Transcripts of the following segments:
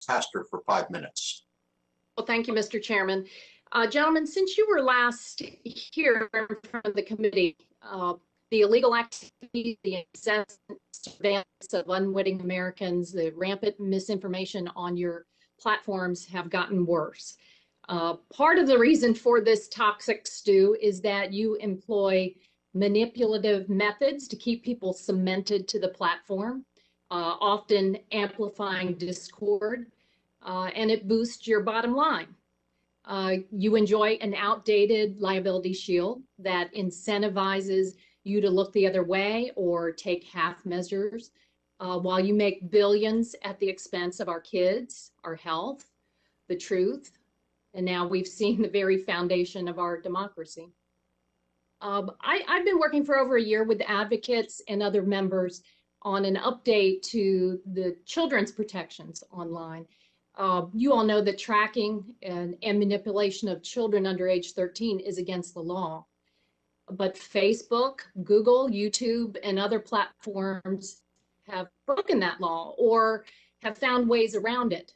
Castor for 5 minutes. Well, thank you, Mr. Chairman. Gentlemen, since you were last here in front of the committee, the illegal activity, the incessant surveillance of unwitting Americans, the rampant misinformation on your platforms have gotten worse. Part of the reason for this toxic stew is that you employ manipulative methods to keep people cemented to the platform, often amplifying discord, and it boosts your bottom line. You enjoy an outdated liability shield that incentivizes you to look the other way or take half measures, while you make billions at the expense of our kids, our health, the truth, and now we've seen the very foundation of our democracy. I've been working for over a year with advocates and other members on an update to the children's protections online. You all know that tracking and manipulation of children under age 13 is against the law. But Facebook, Google, YouTube, and other platforms have broken that law or have found ways around it.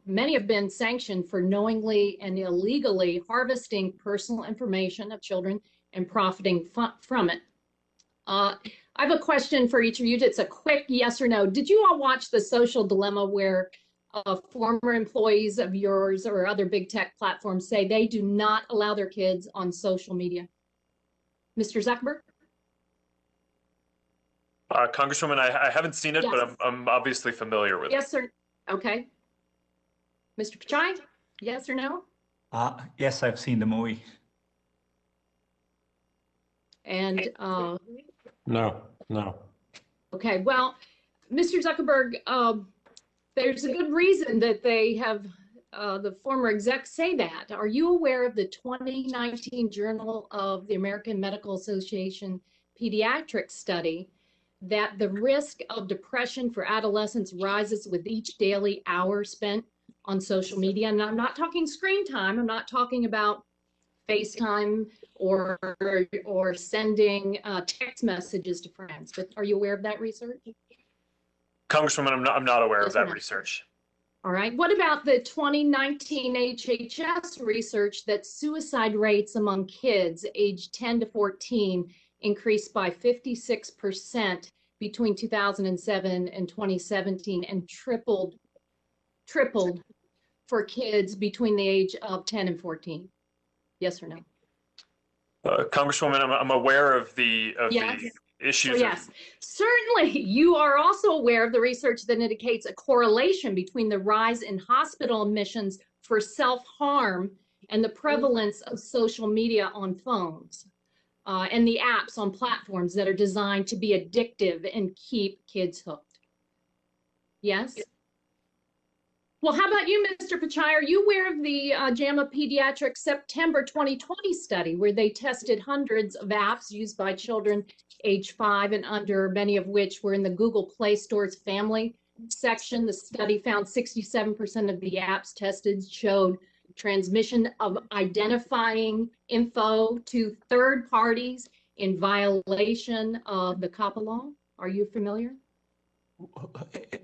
Many have been sanctioned for knowingly and illegally harvesting personal information of children and profiting from it. I have a question for each of you. It's a quick yes or no. Did you all watch The Social Dilemma, where former employees of yours or other big tech platforms say they do not allow their kids on social media? Mr. Zuckerberg? Congresswoman, I haven't seen it, yes. But I'm obviously familiar with it. Yes, sir. Okay. Mr. Pichai, yes or no? Yes, I've seen the movie. And No. okay, well, Mr. Zuckerberg, there's a good reason that they have the former execs say that. Are you aware of the 2019 Journal of the American Medical Association Pediatrics study that the risk of depression for adolescents rises with each daily hour spent on social media? And I'm not talking screen time. I'm not talking about FaceTime or sending text messages to friends. But are you aware of that research? Congresswoman, I'm not aware of that research. All right. What about the 2019 HHS research that suicide rates among kids aged 10 to 14 increased by 56% between 2007 and 2017 and tripled for kids between the age of 10 and 14? Yes or no? Congresswoman, I'm aware of the issues. So yes, certainly you are also aware of the research that indicates a correlation between the rise in hospital admissions for self-harm and the prevalence of social media on phones and the apps on platforms that are designed to be addictive and keep kids hooked. Yes? Well, how about you, Mr. Pichai? Are you aware of the JAMA Pediatrics September 2020 study where they tested hundreds of apps used by children age 5 and under, many of which were in the Google Play Store's family section? The study found 67% of the apps tested showed transmission of identifying info to third parties in violation of the COPPA law. Are you familiar?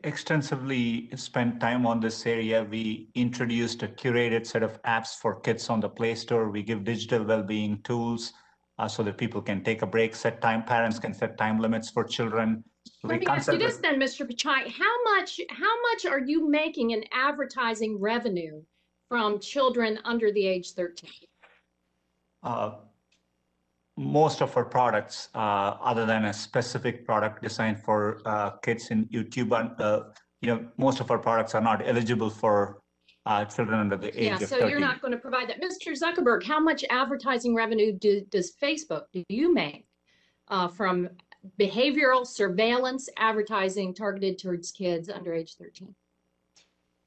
Extensively spent time on this area. We introduced a curated set of apps for kids on the Play Store. We give digital well-being tools so that people can take a break, parents can set time limits for children. Let me ask you this then, Mr. Pichai, how much are you making in advertising revenue from children under the age 13? Most of our products, other than a specific product designed for kids in YouTube, most of our products are not eligible for children under the age of 13. So you're not going to provide that. Mr. Zuckerberg, how much advertising revenue does Facebook, do you make from behavioral surveillance advertising targeted towards kids under age 13?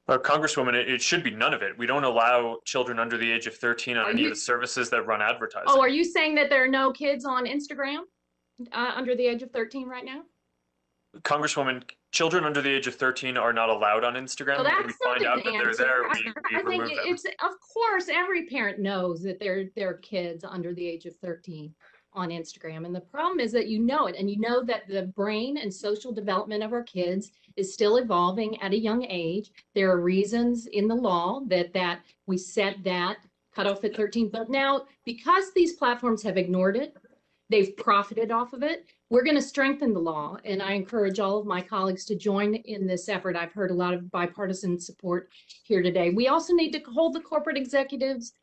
Congresswoman, it should be none of it. We don't allow children under the age of 13 on any of the services that run advertising. Oh, are you saying that there are no kids on Instagram under the age of 13 right now? Congresswoman, children under the age of 13 are not allowed on Instagram. Well, when we find out that they're there, we remove them. Of course, every parent knows that there are kids under the age of 13. on Instagram. And the problem is that you know it, and you know that the brain and social development of our kids is still evolving at a young age. There are reasons in the law that we set that cutoff at 13. But now, because these platforms have ignored it, they've profited off of it, we're going to strengthen the law. And I encourage all of my colleagues to join in this effort. I've heard a lot of bipartisan support here today. We also need to hold the corporate executives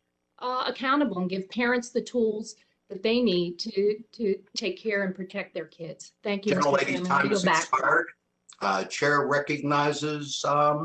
accountable and give parents the tools that they need to take care and protect their kids. Thank you, Mr. Gentlelady's Chairman. time I has yield back. expired. Chair recognizes